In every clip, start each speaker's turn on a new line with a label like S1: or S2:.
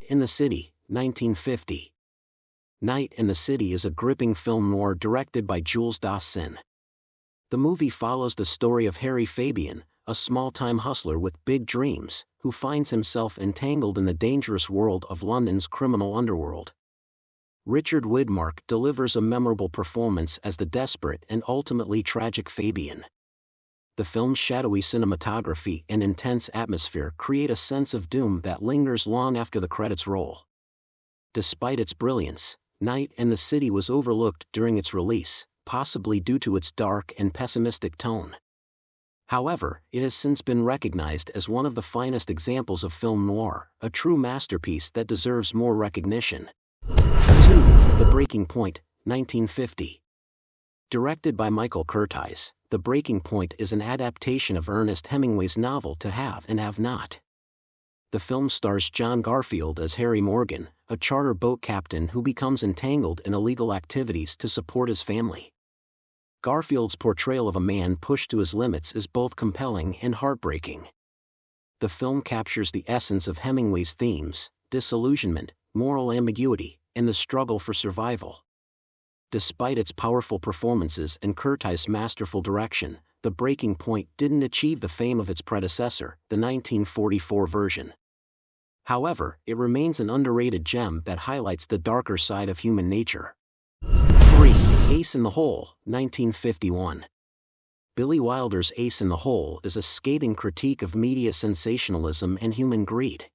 S1: in the City, 1950. Night in the City is a gripping film noir directed by Jules Dassin. The movie follows the story of Harry Fabian, a small-time hustler with big dreams, who finds himself entangled in the dangerous world of London's criminal underworld. Richard Widmark delivers a memorable performance as the desperate and ultimately tragic Fabian. The film's shadowy cinematography and intense atmosphere create a sense of doom that lingers long after the credits roll. Despite its brilliance, Night in the City was overlooked during its release, possibly due to its dark and pessimistic tone. However, it has since been recognized as one of the finest examples of film noir, a true masterpiece that deserves more recognition. 2. The Breaking Point, 1950. Directed by Michael Curtiz, The Breaking Point is an adaptation of Ernest Hemingway's novel To Have and Have Not. The film stars John Garfield as Harry Morgan, a charter boat captain who becomes entangled in illegal activities to support his family. Garfield's portrayal of a man pushed to his limits is both compelling and heartbreaking. The film captures the essence of Hemingway's themes: disillusionment, moral ambiguity, and the struggle for survival. Despite its powerful performances and Curtiz's masterful direction, The Breaking Point didn't achieve the fame of its predecessor, the 1944 version. However, it remains an underrated gem that highlights the darker side of human nature. 3. Ace in the Hole, 1951. Billy Wilder's Ace in the Hole is a scathing critique of media sensationalism and human greed.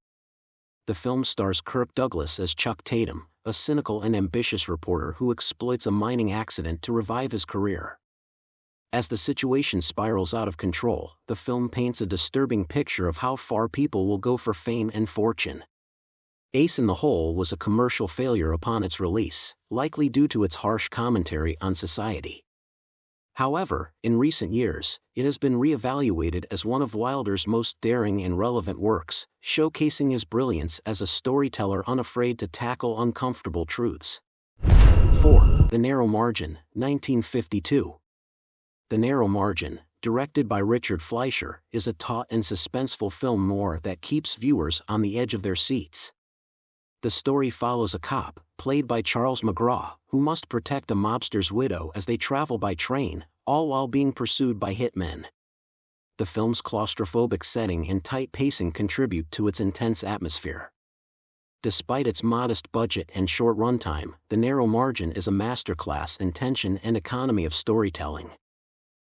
S1: The film stars Kirk Douglas as Chuck Tatum, a cynical and ambitious reporter who exploits a mining accident to revive his career. As the situation spirals out of control, the film paints a disturbing picture of how far people will go for fame and fortune. Ace in the Hole was a commercial failure upon its release, likely due to its harsh commentary on society. However, in recent years, it has been re-evaluated as one of Wilder's most daring and relevant works, showcasing his brilliance as a storyteller unafraid to tackle uncomfortable truths. 4. The Narrow Margin, 1952. The Narrow Margin, directed by Richard Fleischer, is a taut and suspenseful film noir that keeps viewers on the edge of their seats. The story follows a cop, played by Charles McGraw, who must protect a mobster's widow as they travel by train, all while being pursued by hitmen. The film's claustrophobic setting and tight pacing contribute to its intense atmosphere. Despite its modest budget and short runtime, The Narrow Margin is a masterclass in tension and economy of storytelling.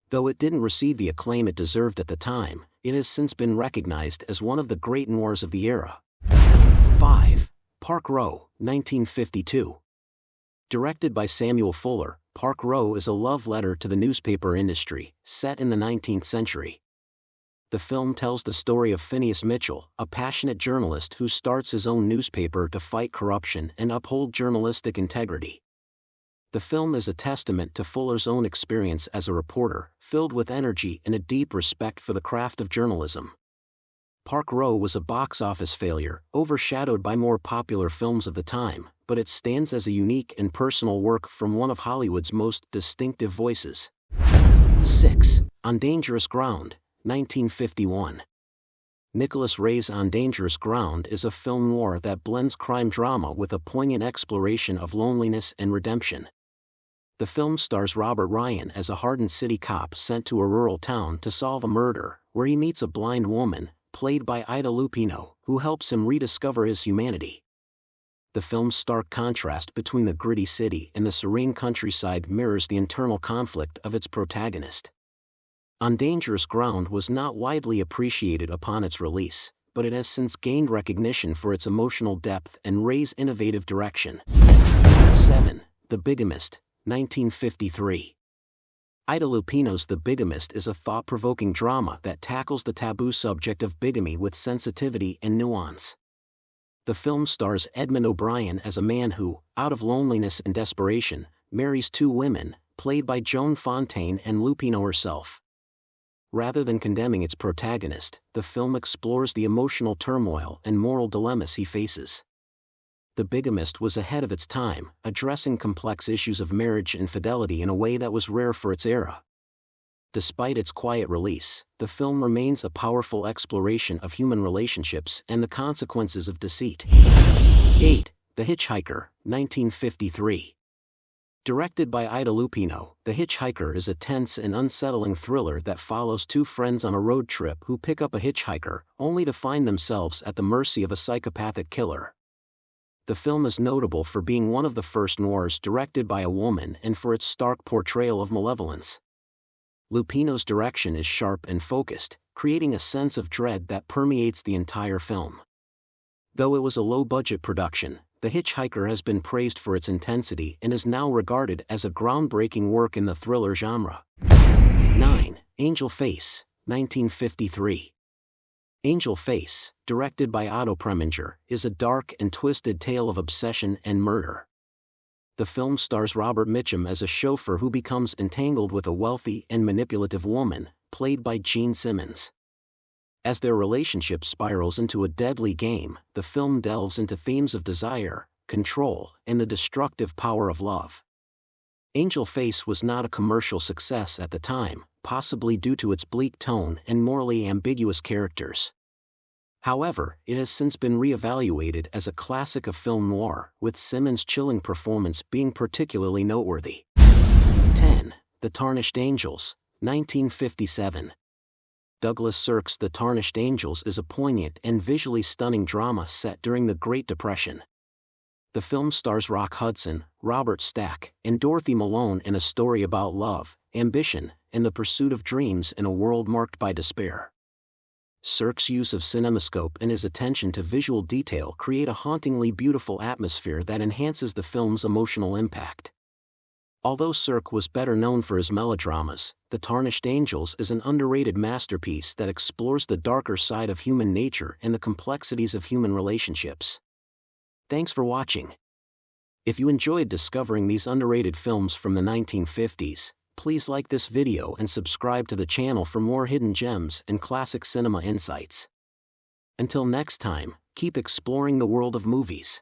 S1: Though it didn't receive the acclaim it deserved at the time, it has since been recognized as one of the great noirs of the era. 5. Park Row, 1952. Directed by Samuel Fuller, Park Row is a love letter to the newspaper industry, set in the 19th century. The film tells the story of Phineas Mitchell, a passionate journalist who starts his own newspaper to fight corruption and uphold journalistic integrity. The film is a testament to Fuller's own experience as a reporter, filled with energy and a deep respect for the craft of journalism. Park Row was a box office failure, overshadowed by more popular films of the time, but it stands as a unique and personal work from one of Hollywood's most distinctive voices. 6. On Dangerous Ground, 1951. Nicholas Ray's On Dangerous Ground is a film noir that blends crime drama with a poignant exploration of loneliness and redemption. The film stars Robert Ryan as a hardened city cop sent to a rural town to solve a murder, where he meets a blind woman, played by Ida Lupino, who helps him rediscover his humanity. The film's stark contrast between the gritty city and the serene countryside mirrors the internal conflict of its protagonist. On Dangerous Ground was not widely appreciated upon its release, but it has since gained recognition for its emotional depth and Ray's innovative direction. 7. The Bigamist, 1953. Ida Lupino's The Bigamist is a thought-provoking drama that tackles the taboo subject of bigamy with sensitivity and nuance. The film stars Edmund O'Brien as a man who, out of loneliness and desperation, marries two women, played by Joan Fontaine and Lupino herself. Rather than condemning its protagonist, the film explores the emotional turmoil and moral dilemmas he faces. The Bigamist was ahead of its time, addressing complex issues of marriage and fidelity in a way that was rare for its era. Despite its quiet release, the film remains a powerful exploration of human relationships and the consequences of deceit. 8. The Hitchhiker, 1953. Directed by Ida Lupino, The Hitchhiker is a tense and unsettling thriller that follows two friends on a road trip who pick up a hitchhiker, only to find themselves at the mercy of a psychopathic killer. The film is notable for being one of the first noirs directed by a woman and for its stark portrayal of malevolence. Lupino's direction is sharp and focused, creating a sense of dread that permeates the entire film. Though it was a low-budget production, The Hitchhiker has been praised for its intensity and is now regarded as a groundbreaking work in the thriller genre. 9. Angel Face, 1953. Angel Face, directed by Otto Preminger, is a dark and twisted tale of obsession and murder. The film stars Robert Mitchum as a chauffeur who becomes entangled with a wealthy and manipulative woman, played by Gene Simmons. As their relationship spirals into a deadly game, the film delves into themes of desire, control, and the destructive power of love. Angel Face was not a commercial success at the time, possibly due to its bleak tone and morally ambiguous characters. However, it has since been re-evaluated as a classic of film noir, with Simmons' chilling performance being particularly noteworthy. 10. The Tarnished Angels, 1957. Douglas Sirk's The Tarnished Angels is a poignant and visually stunning drama set during the Great Depression. The film stars Rock Hudson, Robert Stack, and Dorothy Malone in a story about love, ambition, and the pursuit of dreams in a world marked by despair. Sirk's use of cinemascope and his attention to visual detail create a hauntingly beautiful atmosphere that enhances the film's emotional impact. Although Sirk was better known for his melodramas, The Tarnished Angels is an underrated masterpiece that explores the darker side of human nature and the complexities of human relationships. Thanks for watching. If you enjoyed discovering these underrated films from the 1950s, please like this video and subscribe to the channel for more hidden gems and classic cinema insights. Until next time, keep exploring the world of movies.